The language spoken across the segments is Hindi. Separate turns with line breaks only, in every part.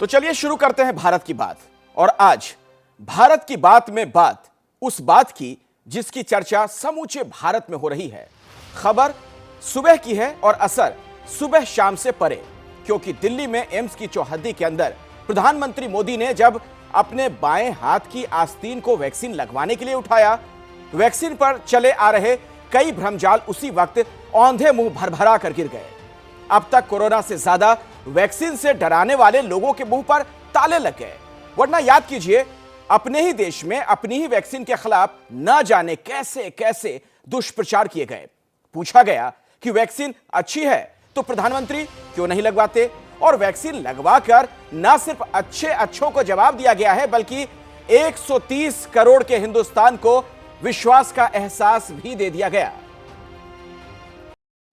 तो चलिए शुरू करते हैं भारत की बात। और आज भारत की बात में बात उस बात की जिसकी चर्चा समूचे भारत में हो रही है। खबर सुबह की है और असर सुबह शाम से परे, क्योंकि दिल्ली में एम्स की चौहद्दी के अंदर प्रधानमंत्री मोदी ने जब अपने बाएं हाथ की आस्तीन को वैक्सीन लगवाने के लिए उठाया, वैक्सीन पर चले आ रहे कई भ्रमजाल उसी वक्त औंधे मुंह भरभरा कर गिर गए। अब तक कोरोना से ज्यादा वैक्सीन से डराने वाले लोगों के मुंह पर ताले लग गए। वरना याद कीजिए, अपने ही देश में अपनी ही वैक्सीन के खिलाफ न जाने कैसे कैसे दुष्प्रचार किए गए। पूछा गया कि वैक्सीन अच्छी है तो प्रधानमंत्री क्यों नहीं लगवाते, और वैक्सीन लगवाकर न सिर्फ अच्छों को जवाब दिया गया है, बल्कि 130 करोड़ के हिंदुस्तान को विश्वास का एहसास भी दे दिया गया।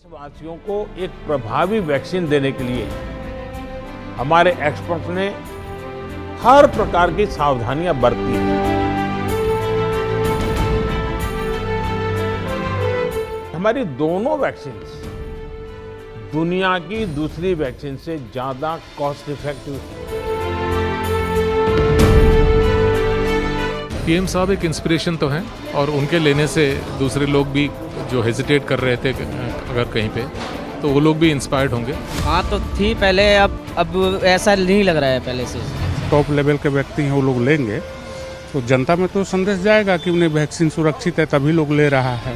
देशवासियों को एक प्रभावी वैक्सीन देने के लिए हमारे एक्सपर्ट्स ने हर प्रकार की सावधानियां बरती हैं। हमारी दोनों वैक्सीन दुनिया की दूसरी वैक्सीन से ज्यादा कॉस्ट इफेक्टिव है।
पीएम साहब एक इंस्पिरेशन तो हैं और उनके लेने से दूसरे लोग भी जो हेजिटेट कर रहे थे अगर कहीं पे, तो वो लोग भी इंस्पायर्ड होंगे।
हाँ तो थी पहले, अब ऐसा नहीं लग रहा है पहले से।
टॉप लेवल के व्यक्ति हैं, वो लोग लेंगे तो जनता में तो संदेश जाएगा कि उन्हें वैक्सीन सुरक्षित है, तभी लोग ले रहा है।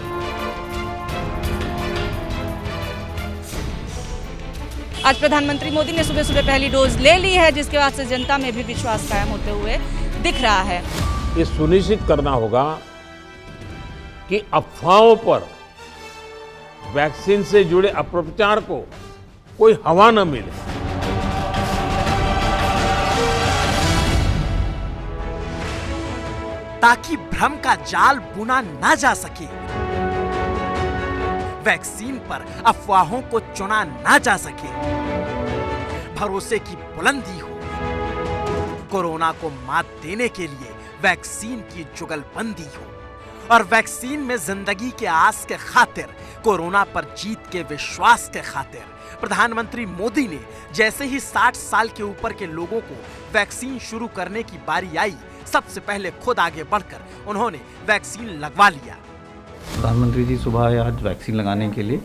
आज प्रधानमंत्री मोदी ने सुबह सुबह पहली डोज ले ली है, जिसके बाद से जनता में भी विश्वास कायम होते हुए दिख रहा है।
ये सुनिश्चित करना होगा कि अफवाहों पर, वैक्सीन से जुड़े अपप्रचार को कोई हवा न मिले।
ताकि भ्रम का जाल बुना ना जा सके, वैक्सीन पर अफवाहों को चुना ना जा सके, भरोसे की बुलंदी हो। कोरोना को मात देने के लिए वैक्सीन की जुगलबंदी हो, और वैक्सीन में जिंदगी के आस के खातिर, कोरोना पर जीत के विश्वास के खातिर प्रधानमंत्री मोदी ने जैसे ही 60 साल के ऊपर के लोगों को वैक्सीन शुरू करने की बारी आई, सबसे पहले खुद आगे बढ़कर उन्होंने वैक्सीन लगवा लिया।
प्रधानमंत्री जी सुबह आए आज वैक्सीन लगाने के लिए,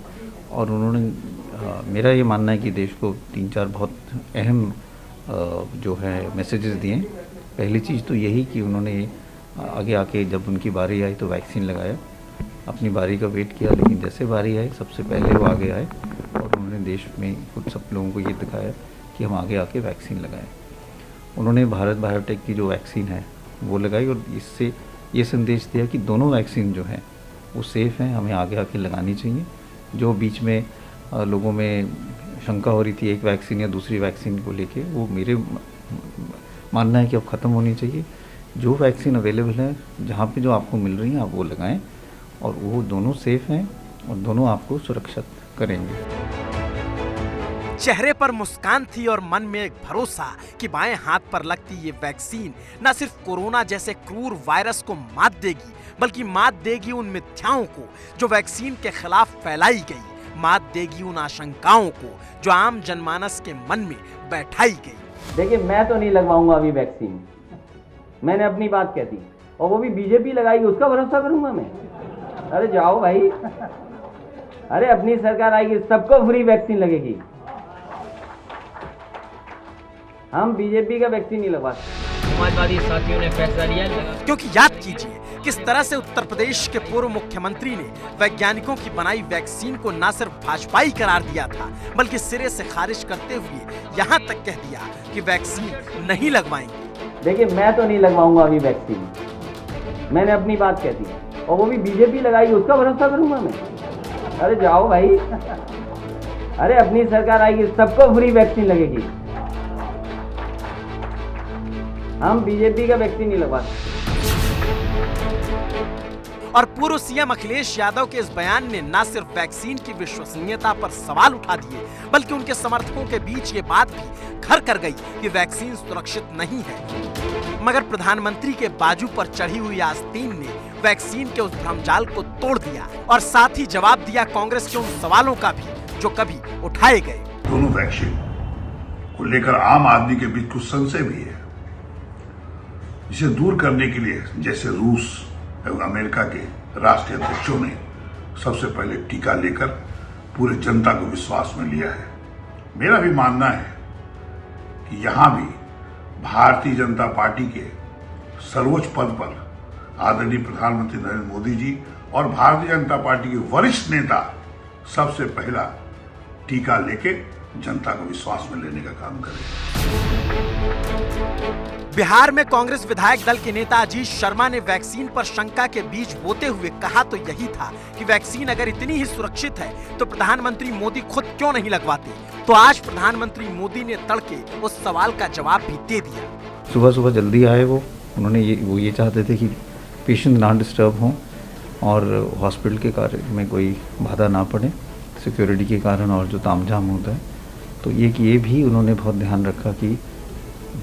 और उन्होंने मेरा ये मानना है कि देश को 3-4 बहुत अहम जो है मैसेजेस दिए। पहली चीज़ तो यही कि उन्होंने आगे आके जब उनकी बारी आई तो वैक्सीन लगाया, अपनी बारी का वेट किया, लेकिन जैसे बारी आई सबसे पहले वो आगे आए और उन्होंने देश में खुद सब लोगों को ये दिखाया कि हम आगे आके वैक्सीन लगाएं। उन्होंने भारत बायोटेक की जो वैक्सीन है वो लगाई, और इससे ये संदेश दिया कि दोनों वैक्सीन जो हैं वो सेफ़ हैं, हमें आगे आके लगानी चाहिए। जो बीच में लोगों में शंका हो रही थी एक वैक्सीन या दूसरी वैक्सीन को लेके, वो मेरे मानना है कि अब ख़त्म होनी चाहिए। जो वैक्सीन अवेलेबल है, जहाँ पे जो आपको मिल रही हैं आप वो लगाएं, और वो दोनों सेफ़ हैं और दोनों आपको सुरक्षित करेंगे।
चेहरे पर मुस्कान थी और मन में एक भरोसा कि बाएं हाथ पर लगती ये वैक्सीन न सिर्फ कोरोना जैसे क्रूर वायरस को मात देगी, बल्कि मात देगी उन मिथ्याओं को जो वैक्सीन के खिलाफ फैलाई गई, मात देगी उन आशंकाओं को जो आम जनमानस के मन में बैठाई गई।
देखिए, मैं तो नहीं लगवाऊंगा अभी वैक्सीन, मैंने अपनी बात कह दी, और वो भी बीजेपी लगाएगी उसका भरोसा करूंगा मैं? अरे जाओ भाई, अरे अपनी सरकार आएगी सबको फ्री वैक्सीन लगेगी, हम बीजेपी का वैक्सीन नहीं लगवा सकते। समाजवादी साथियों ने फैसला लिया।
क्योंकि याद कीजिए किस तरह से उत्तर प्रदेश के पूर्व मुख्यमंत्री ने वैज्ञानिकों की बनाई वैक्सीन को न सिर्फ भाजपाई करार दिया था, बल्कि सिरे से खारिज करते हुए यहाँ तक कह दिया कि वैक्सीन नहीं लगवाएंगे।
देखिए, मैं तो नहीं लगवाऊंगा अभी वैक्सीन, मैंने अपनी बात कह दी, और वो भी बीजेपी लगाएगी उसका भरोसा करूंगा मैं? अरे जाओ भाई, अरे अपनी सरकार आएगी सबको फ्री वैक्सीन लगेगी, हम बीजेपी का वैक्सीन नहीं लगवा सकते।
और पूर्व सीएम अखिलेश यादव के इस बयान ने न सिर्फ वैक्सीन की विश्वसनीयता पर सवाल उठा दिए, बल्कि उनके समर्थकों के बीच ये बात भी घर कर गई कि वैक्सीन सुरक्षित नहीं है। मगर प्रधानमंत्री के बाजू पर चढ़ी हुई आस्तीन ने वैक्सीन के उस भ्रमजाल को तोड़ दिया, और साथ ही जवाब दिया कांग्रेस के उन सवालों का भी जो कभी उठाए गए।
दोनों वैक्सीन को लेकर आम आदमी के बीच कुछ संशय भी है, जिसे दूर करने के लिए जैसे रूस एवं अमेरिका के राष्ट्रीय अध्यक्षों ने सबसे पहले टीका लेकर पूरे जनता को विश्वास में लिया है। मेरा भी मानना है कि यहां भी भारतीय जनता पार्टी के सर्वोच्च पद पर आदरणीय प्रधानमंत्री नरेंद्र मोदी जी और भारतीय जनता पार्टी के वरिष्ठ नेता सबसे पहला टीका लेके जनता को विश्वास में लेने का काम करें।
बिहार में कांग्रेस विधायक दल के नेता अजीत शर्मा ने वैक्सीन पर शंका के बीज बोते हुए कहा तो यही था कि वैक्सीन अगर इतनी ही सुरक्षित है तो प्रधानमंत्री मोदी खुद क्यों नहीं लगवाते। तो आज प्रधानमंत्री मोदी ने तड़के उस सवाल का जवाब भी दे दिया।
सुबह सुबह जल्दी आए उन्होंने ये चाहते थे कि पेशेंट ना डिस्टर्ब हों और हॉस्पिटल के कार्य में कोई बाधा ना पड़े सिक्योरिटी के कारण और जो तामझाम होता है, तो ये भी उन्होंने बहुत ध्यान रखा कि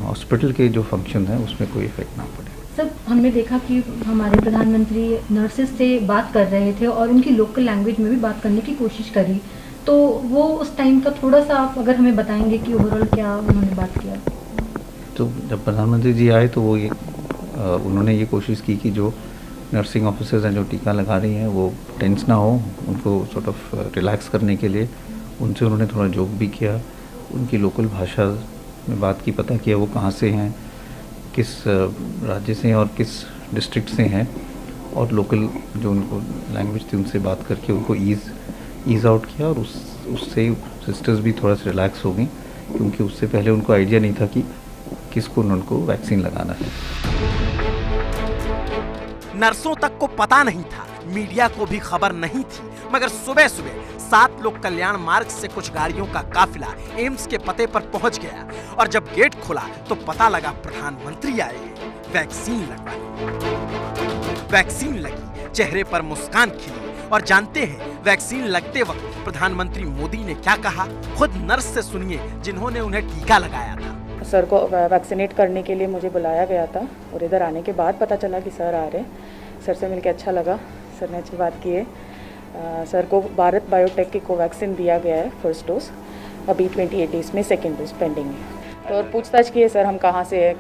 हॉस्पिटल के जो फंक्शन है उसमें कोई इफेक्ट ना पड़े।
सर, हमने देखा कि हमारे प्रधानमंत्री नर्सेस से बात कर रहे थे और उनकी लोकल लैंग्वेज में भी बात करने की कोशिश करी, तो वो उस टाइम का थोड़ा सा आप अगर हमें बताएंगे कि ओवरऑल क्या उन्होंने बात किया।
तो जब प्रधानमंत्री जी आए तो वो उन्होंने ये कोशिश की कि जो नर्सिंग ऑफिसर्स हैं जो टीका लगा रही हैं वो टेंस ना हो, उनको सॉर्ट ऑफ रिलैक्स करने के लिए उनसे उन्होंने थोड़ा जोक भी किया, उनकी लोकल भाषा में बात की, पता किया वो कहाँ से हैं, किस राज्य से हैं और किस डिस्ट्रिक्ट से हैं, और लोकल जो उनको लैंग्वेज थी उनसे बात करके उनको ईज़ आउट किया और उससे सिस्टर्स भी थोड़ा सा रिलैक्स हो गई, क्योंकि उससे पहले उनको आइडिया नहीं था कि किसको उनको वैक्सीन लगाना है।
नर्सों तक को पता नहीं था, मीडिया को भी खबर नहीं थी, मगर सुबह सुबह 7 लोक कल्याण मार्ग से कुछ गाड़ियों का काफिला एम्स के पते पर पहुंच गया और जब गेट खुला तो पता लगा प्रधानमंत्री आए वैक्सीन लगवाने। वैक्सीन लगी, चेहरे पर मुस्कान खिली और जानते हैं वैक्सीन लगते वक्त प्रधानमंत्री मोदी ने क्या कहा, खुद नर्स से सुनिए जिन्होंने उन्हें टीका लगाया था।
सर को वैक्सीनेट करने के लिए मुझे बुलाया गया था और इधर आने के बाद पता चला कि सर आ रहे हैं। सर से मिलकर अच्छा लगा, सर ने अच्छी बात की है। सर को भारत बायोटेक की कोवैक्सीन दिया गया है फर्स्ट डोज, अभी 28 डेज में सेकेंड डोज पेंडिंग है। तो और पूछताछ की है सर हम कहाँ से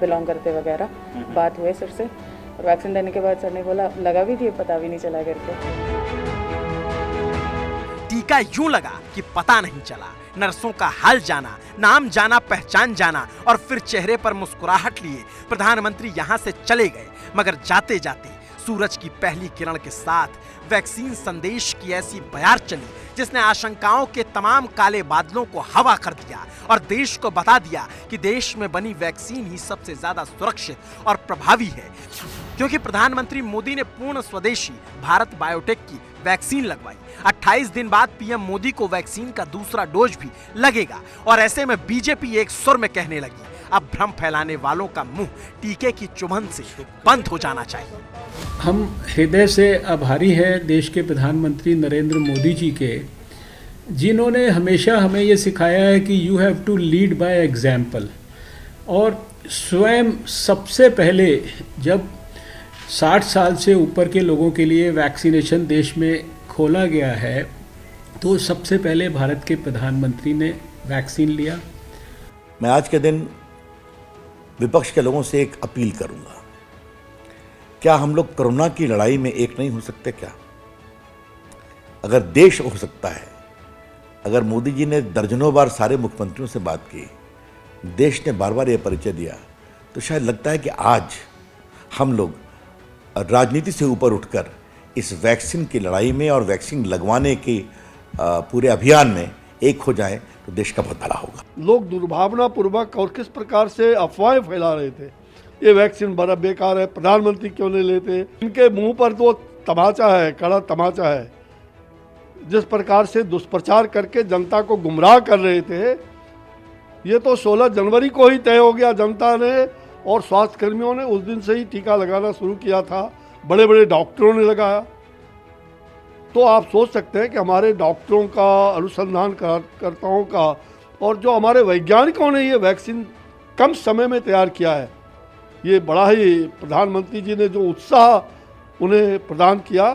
बिलोंग करते वगैरह, बात हुए सर से और वैक्सीन देने के बाद सर ने बोला लगा भी थी, पता भी नहीं चला करके।
टीका यूं लगा कि पता नहीं चला, नर्सों का हाल जाना, नाम जाना, पहचान जाना और फिर चेहरे पर मुस्कुराहट लिए प्रधानमंत्री यहां से चले गए। मगर जाते जाते सूरज की पहली किरण के साथ वैक्सीन संदेश की ऐसी बयार चली जिसने आशंकाओं के तमाम काले बादलों को हवा कर दिया और देश को बता दिया कि देश में बनी वैक्सीन ही सबसे ज्यादा सुरक्षित और प्रभावी है, क्योंकि प्रधानमंत्री मोदी ने पूर्ण स्वदेशी भारत बायोटेक की वैक्सीन लगवाई। 28 दिन बाद पीएम मोदी को वैक्सीन का दूसरा डोज भी लगेगा और ऐसे में बीजेपी एक सुर में कहने लगी, अब भ्रम फैलाने वालों का मुंह टीके की चुभन से बंद हो जाना चाहिए।
हम हृदय से आभारी हैं देश के प्रधानमंत्री नरेंद्र मोदी जी के, जिन्होंने हमेशा हमें ये सिखाया है कि you have to lead by example. और स्वयं सबसे पहले जब 60 साल से ऊपर के लोगों के लिए वैक्सीनेशन देश में खोला गया है तो सबसे पहले भारत के प्रधानमंत्री ने वैक्सीन लिया।
मैं आज के दिन विपक्ष के लोगों से एक अपील करूंगा, क्या हम लोग कोरोना की लड़ाई में एक नहीं हो सकते क्या? अगर देश हो सकता है, अगर मोदी जी ने दर्जनों बार सारे मुख्यमंत्रियों से बात की, देश ने बार बार यह परिचय दिया, तो शायद लगता है कि आज हम लोग राजनीति से ऊपर उठकर इस वैक्सीन की लड़ाई में और वैक्सीन लगवाने के पूरे अभियान में एक हो जाएं तो देश का बहुत भला होगा।
लोग दुर्भावना पूर्वक और किस प्रकार से अफवाहें फैला रहे थे, ये वैक्सीन बड़ा बेकार है, प्रधानमंत्री क्यों नहीं लेते, इनके मुंह पर तो तमाचा है, कड़ा तमाचा है। जिस प्रकार से दुष्प्रचार करके जनता को गुमराह कर रहे थे, ये तो 16 जनवरी को ही तय हो गया। जनता ने और स्वास्थ्य कर्मियों ने उस दिन से ही टीका लगाना शुरू किया था, बड़े बड़े डॉक्टरों ने लगाया। तो आप सोच सकते हैं कि हमारे डॉक्टरों का, अनुसंधानकर्ताओं का और जो हमारे वैज्ञानिकों ने ये वैक्सीन कम समय में तैयार किया है, ये बड़ा ही प्रधानमंत्री जी ने जो उत्साह उन्हें प्रदान किया,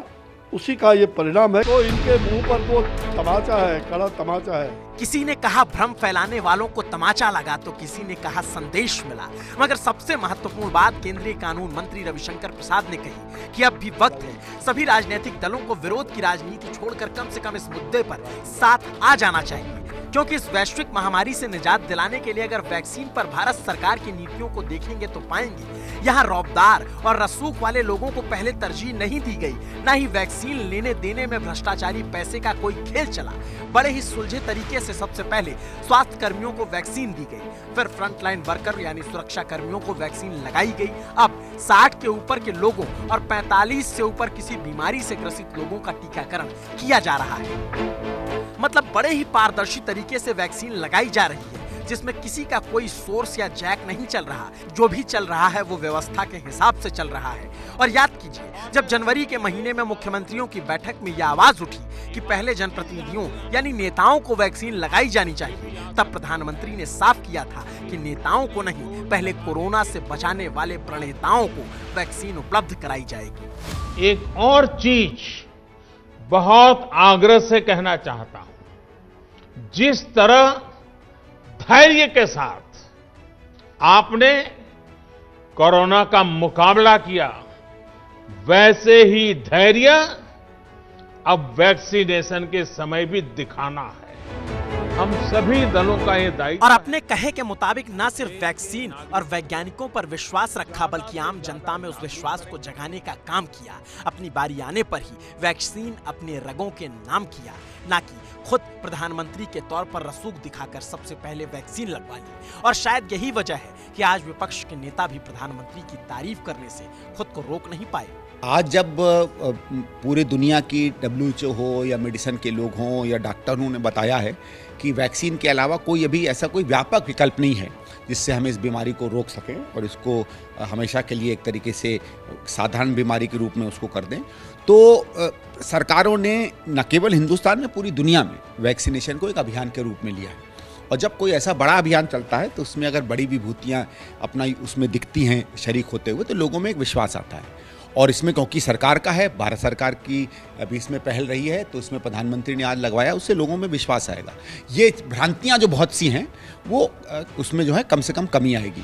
उसी का ये परिणाम है। तो इनके मुंह पर तो तमाचा है, कड़ा तमाचा है।
किसी ने कहा भ्रम फैलाने वालों को तमाचा लगा, तो किसी ने कहा संदेश मिला। मगर सबसे महत्वपूर्ण बात केंद्रीय कानून मंत्री रविशंकर प्रसाद ने कही कि अब भी वक्त है सभी राजनीतिक दलों को विरोध की राजनीति छोड़कर कम से कम इस मुद्दे पर साथ आ जाना चाहिए, क्योंकि इस वैश्विक महामारी से निजात दिलाने के लिए अगर वैक्सीन पर भारत सरकार की नीतियों को देखेंगे तो पाएंगे यहाँ रौबदार और रसूख वाले लोगों को पहले तरजीह नहीं दी गई, न ही वैक्सीन लेने देने में भ्रष्टाचारी पैसे का कोई खेल चला। बड़े ही सुलझे तरीके से सबसे पहले स्वास्थ्य कर्मियों को वैक्सीन दी गई, फिर फ्रंटलाइन वर्कर यानी सुरक्षा कर्मियों को वैक्सीन लगाई गई। अब 60 के ऊपर के लोगों और 45 से ऊपर किसी बीमारी से ग्रसित लोगों का टीकाकरण किया जा रहा है। मतलब बड़े ही पारदर्शी तरीके से वैक्सीन लगाई जा रही है, जिसमें किसी का कोई सोर्स या जैक नहीं चल रहा। जो भी चल रहा है वो व्यवस्था के हिसाब से चल रहा है। और याद कीजिए, जब जनवरी के महीने में मुख्यमंत्रियों की बैठक में यह आवाज उठी कि पहले जनप्रतिनिधियों यानी नेताओं को वैक्सीन लगाई जानी चाहिए, तब प्रधानमंत्री ने साफ किया था कि नेताओं को नहीं, पहले कोरोना से बचाने वाले प्रणेताओं को वैक्सीन उपलब्ध कराई जाएगी।
एक और चीज बहुत आग्रह से कहना चाहता हूं, जिस तरह धैर्य के साथ आपने कोरोना का मुकाबला किया, वैसे ही धैर्य अब वैक्सीनेशन के समय भी दिखाना है। हम सभी दलों का ये दायित्व।
और अपने कहे के मुताबिक न सिर्फ वैक्सीन और वैज्ञानिकों पर विश्वास रखा, बल्कि आम जनता में उस विश्वास को जगाने का काम किया। अपनी बारी आने पर ही वैक्सीन अपने रगों के नाम किया, ना कि खुद प्रधानमंत्री के तौर पर रसूख दिखाकर सबसे पहले वैक्सीन लगवा ली। और शायद यही वजह है कि आज विपक्ष के नेता भी प्रधानमंत्री की तारीफ करने से खुद को रोक नहीं पाए।
आज जब पूरे दुनिया की WHO हो या मेडिसिन के लोग हों या डॉक्टरों ने बताया है कि वैक्सीन के अलावा कोई अभी ऐसा कोई व्यापक विकल्प नहीं है जिससे हम इस बीमारी को रोक सकें और इसको हमेशा के लिए एक तरीके से साधारण बीमारी के रूप में उसको कर दें, तो सरकारों ने न केवल हिंदुस्तान में, पूरी दुनिया में वैक्सीनेशन को एक अभियान के रूप में लिया है। और जब कोई ऐसा बड़ा अभियान चलता है तो उसमें अगर बड़ी विभूतियाँ अपना उसमें दिखती हैं शरीक होते हुए, तो लोगों में एक विश्वास आता है। और इसमें क्योंकि सरकार का है, भारत सरकार की अभी इसमें पहल रही है, तो इसमें प्रधानमंत्री ने आज लगवाया, उससे लोगों में विश्वास आएगा। ये भ्रांतियां जो बहुत सी हैं वो उसमें जो है कम से कम कमी आएगी।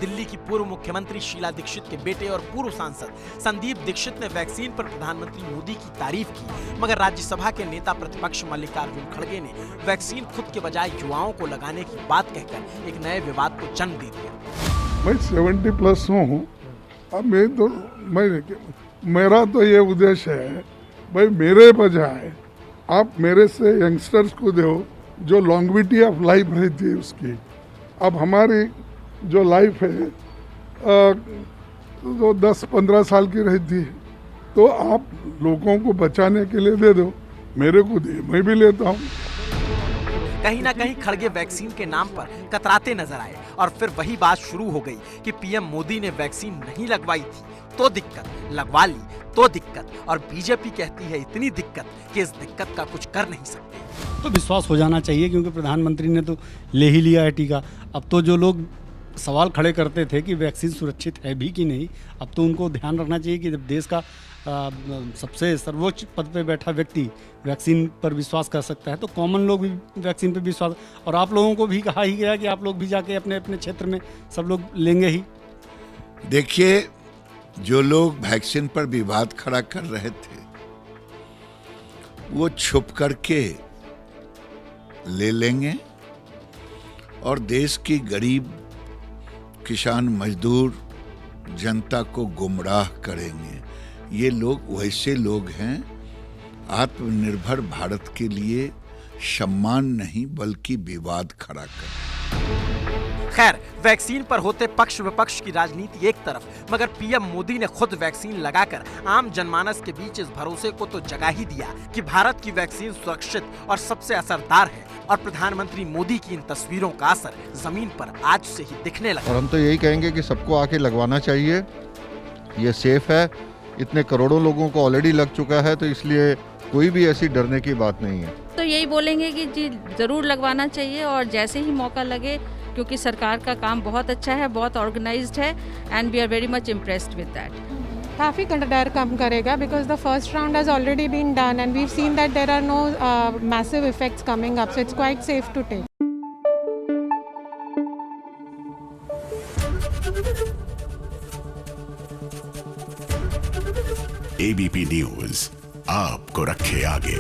दिल्ली की पूर्व मुख्यमंत्री शीला दीक्षित के बेटे और पूर्व सांसद संदीप दीक्षित ने वैक्सीन पर प्रधानमंत्री मोदी की तारीफ की, मगर राज्यसभा के नेता प्रतिपक्ष मल्लिकार्जुन खड़गे ने वैक्सीन खुद के बजाय युवाओं को लगाने की बात कहकर एक नए विवाद को जन्म दे दिया।
मैं 70+ हूँ। अब मेरा तो ये उद्देश्य है भाई, मेरे बजाय आप मेरे से यंगस्टर्स को दो जो लॉन्गविटी ऑफ लाइफ रहती है उसकी। अब हमारी जो लाइफ है तो 10-15 साल की रहती है, तो आप लोगों को बचाने के लिए दे दो, मेरे को दे, मैं भी लेता हूँ।
कहीं ना कहीं खड़गे वैक्सीन के नाम पर कतराते नजर आए और फिर वही बात शुरू हो गई कि पीएम मोदी ने वैक्सीन नहीं लगवाई थी तो दिक्कत, लगवा ली तो दिक्कत, और बीजेपी कहती है इतनी दिक्कत कि इस दिक्कत का कुछ कर नहीं सकते।
तो विश्वास हो जाना चाहिए, क्योंकि प्रधानमंत्री ने तो ले ही लिया है टीका। अब तो जो लोग सवाल खड़े करते थे कि वैक्सीन सुरक्षित है भी कि नहीं, अब तो उनको ध्यान रखना चाहिए कि जब देश का सबसे सर्वोच्च पद पे बैठा व्यक्ति वैक्सीन पर विश्वास कर सकता है, तो कॉमन लोग भी वैक्सीन पर विश्वास, और आप लोगों को भी कहा ही गया कि आप लोग भी जाके अपने अपने क्षेत्र में सब लोग लेंगे ही।
देखिए, जो लोग वैक्सीन पर विवाद खड़ा कर रहे थे वो छुप करके ले लेंगे और देश की गरीब किसान, मजदूर जनता को गुमराह करेंगे। ये लोग वैसे लोग हैं, आत्मनिर्भर भारत के लिए सम्मान नहीं बल्कि विवाद खड़ा कर।
खैर, वैक्सीन पर होते पक्ष विपक्ष की राजनीति एक तरफ, मगर पीएम मोदी ने खुद वैक्सीन लगाकर आम जनमानस के बीच इस भरोसे को तो जगा ही दिया कि भारत की वैक्सीन सुरक्षित और सबसे असरदार है। और प्रधानमंत्री मोदी की इन तस्वीरों का असर जमीन पर आज से ही दिखने लगा।
और हम तो यही कहेंगे कि सबको आके लगवाना चाहिए, ये सेफ है। इतने करोड़ों लोगों को ऑलरेडी लग चुका है, तो इसलिए कोई भी ऐसी डरने की बात नहीं है।
तो यही बोलेंगे कि जी जरूर लगवाना चाहिए, और जैसे ही मौका लगे, क्योंकि सरकार का काम बहुत अच्छा है, बहुत ऑर्गेनाइज्ड है, and we are very much impressed with that.
काफ़ी डर कम करेगा because the first round has already been done and we seen that there are no massive effects coming up, so it's quite safe to take.
ABP news आपको रखे आगे।